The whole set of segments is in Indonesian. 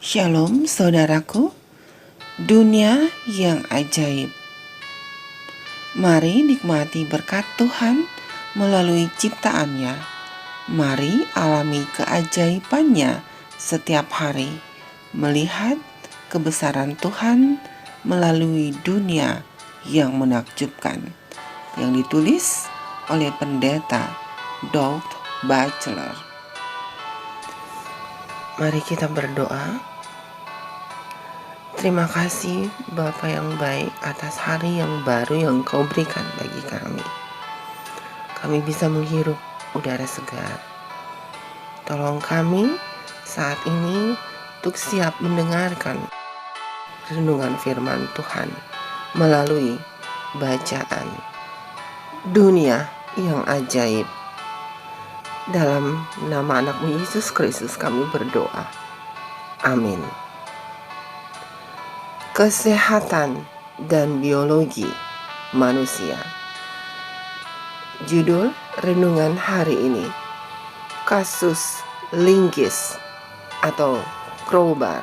Shalom saudaraku, dunia yang ajaib. Mari nikmati berkat Tuhan melalui ciptaannya. Mari alami keajaibannya setiap hari, melihat kebesaran Tuhan melalui dunia yang menakjubkan. Yang ditulis oleh pendeta Doug Batchelor. Mari kita berdoa. Terima kasih Bapa yang baik atas hari yang baru yang Kau berikan bagi kami. Kami bisa menghirup udara segar. Tolong kami saat ini untuk siap mendengarkan renungan firman Tuhan melalui bacaan dunia yang ajaib. Dalam nama anak-Mu Yesus Kristus kami berdoa. Amin. Kesehatan dan biologi manusia. Judul renungan hari ini, kasus linggis atau crowbar.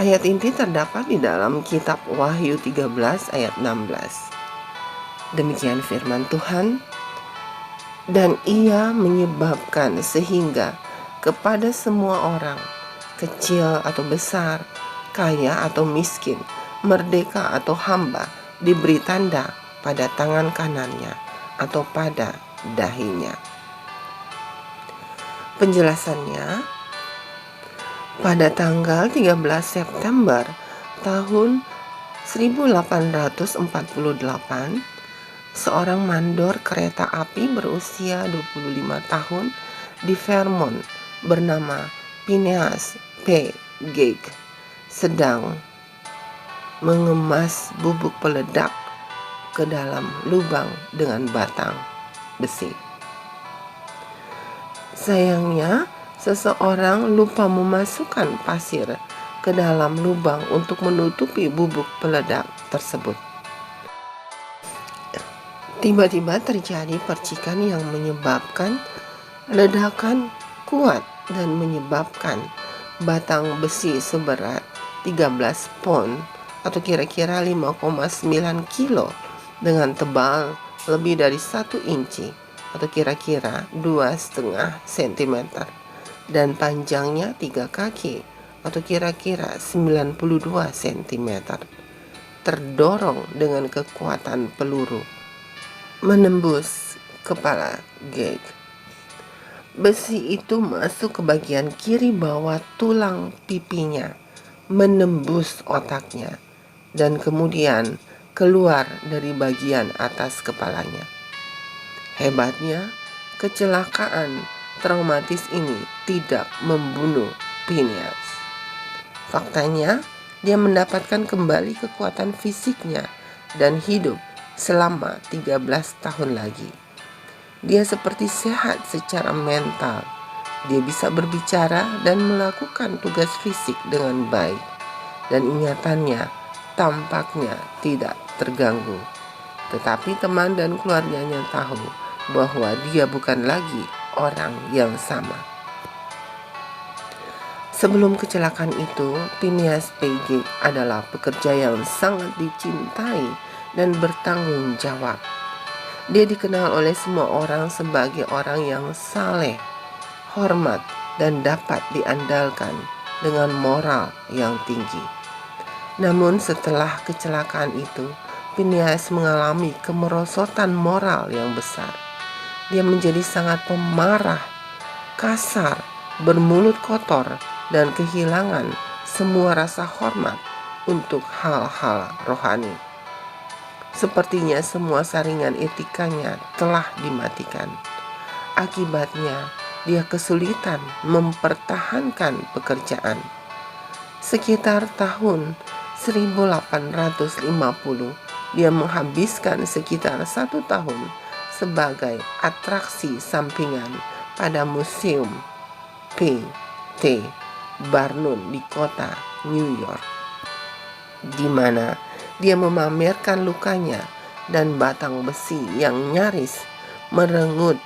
Ayat inti terdapat di dalam kitab Wahyu 13 ayat 16. Demikian firman Tuhan. Dan ia menyebabkan sehingga kepada semua orang, kecil atau besar, kaya atau miskin, merdeka atau hamba, diberi tanda pada tangan kanannya atau pada dahinya. Penjelasannya, pada tanggal 13 September tahun 1848, seorang mandor kereta api berusia 25 tahun di Vermont bernama Phineas P. Gage sedang mengemas bubuk peledak ke dalam lubang dengan batang besi. Sayangnya, seseorang lupa memasukkan pasir ke dalam lubang untuk menutupi bubuk peledak tersebut. Tiba-tiba terjadi percikan yang menyebabkan ledakan kuat dan menyebabkan batang besi seberat 13 pon atau kira-kira 5,9 kilo dengan tebal lebih dari 1 inci atau kira-kira 2,5 cm dan panjangnya 3 kaki atau kira-kira 92 cm terdorong dengan kekuatan peluru menembus kepala Gage. Besi itu masuk ke bagian kiri bawah tulang pipinya, menembus otaknya, dan kemudian keluar dari bagian atas kepalanya. Hebatnya, kecelakaan traumatis ini tidak membunuh Phineas. Faktanya, dia mendapatkan kembali kekuatan fisiknya dan hidup selama 13 tahun lagi. Dia seperti sehat secara mental. Dia bisa berbicara dan melakukan tugas fisik dengan baik. Dan ingatannya tampaknya tidak terganggu. Tetapi teman dan keluarganya tahu bahwa dia bukan lagi orang yang sama. Sebelum kecelakaan itu, Phineas P. Gage adalah pekerja yang sangat dicintai dan bertanggung jawab. Dia dikenal oleh semua orang sebagai orang yang saleh, hormat, dan dapat diandalkan dengan moral yang tinggi. Namun setelah kecelakaan itu, Phineas mengalami kemerosotan moral yang besar. Dia menjadi sangat pemarah, kasar, bermulut kotor, dan kehilangan semua rasa hormat untuk hal-hal rohani. Sepertinya semua saringan etikanya telah dimatikan. Akibatnya, dia kesulitan mempertahankan pekerjaan. Sekitar tahun 1850, dia menghabiskan sekitar 1 tahun sebagai atraksi sampingan pada Museum P.T. Barnum di kota New York, di mana dia memamerkan lukanya dan batang besi yang nyaris merenggut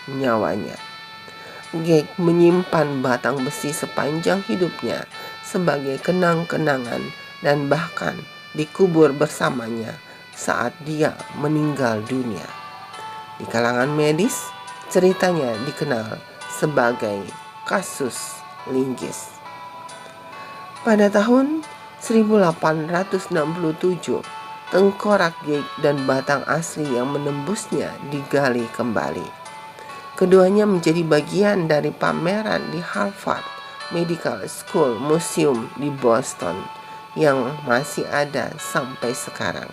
nyawanya. Gek menyimpan batang besi sepanjang hidupnya sebagai kenang-kenangan dan bahkan dikubur bersamanya saat dia meninggal dunia. Di kalangan medis, ceritanya dikenal sebagai kasus linggis. Pada tahun 1867, tengkorak Gek dan batang asli yang menembusnya digali kembali. Keduanya menjadi bagian dari pameran di Harvard Medical School Museum di Boston yang masih ada sampai sekarang.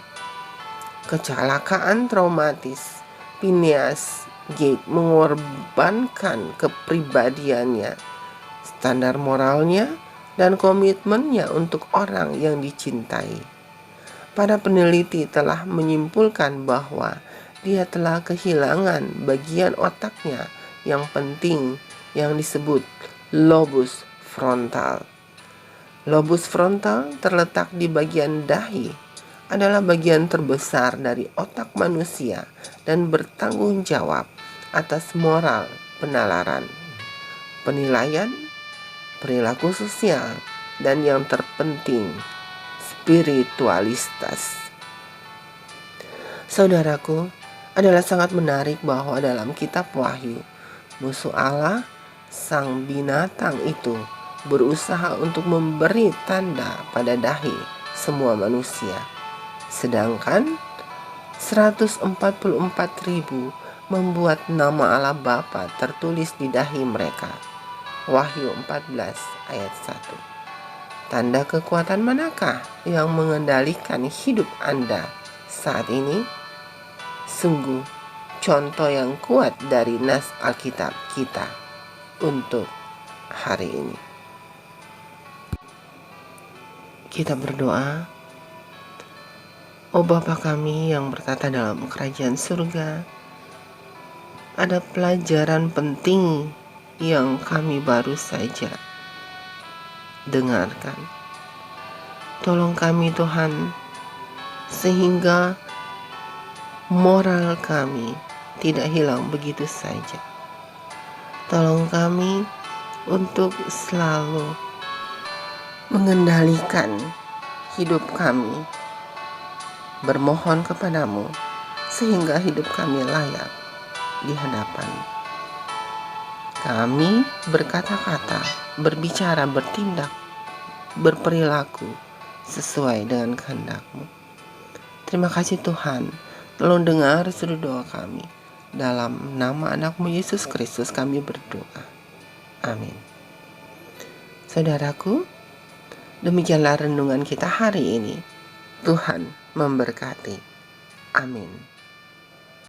Kecelakaan traumatis Phineas Gage mengorbankan kepribadiannya, standar moralnya, dan komitmennya untuk orang yang dicintai. Para peneliti telah menyimpulkan bahwa dia telah kehilangan bagian otaknya yang penting yang disebut lobus frontal. Lobus frontal terletak di bagian dahi, adalah bagian terbesar dari otak manusia dan bertanggung jawab atas moral, penalaran, penilaian, perilaku sosial, dan yang terpenting, spiritualitas. Saudaraku, adalah sangat menarik bahwa dalam kitab Wahyu, musuh Allah, sang binatang itu, berusaha untuk memberi tanda pada dahi semua manusia. Sedangkan 144.000 membuat nama Allah Bapa tertulis di dahi mereka. Wahyu 14 ayat 1. Tanda kekuatan manakah yang mengendalikan hidup Anda saat ini? Sungguh contoh yang kuat dari nas Alkitab kita untuk hari ini. Kita berdoa. Oh Bapa kami yang bertata dalam kerajaan surga, ada pelajaran penting yang kami baru saja dengarkan. Tolong kami Tuhan, sehingga moral kami tidak hilang begitu saja. Tolong kami untuk selalu mengendalikan hidup kami, bermohon kepadamu sehingga hidup kami layak di hadapan. Kami berkata-kata, berbicara, bertindak, berperilaku sesuai dengan kehendak-Mu. Terima kasih Tuhan. Tolong dengar seru doa kami. Dalam nama anak-Mu Yesus Kristus kami berdoa. Amin. Saudaraku, demikianlah renungan kita hari ini. Tuhan memberkati. Amin.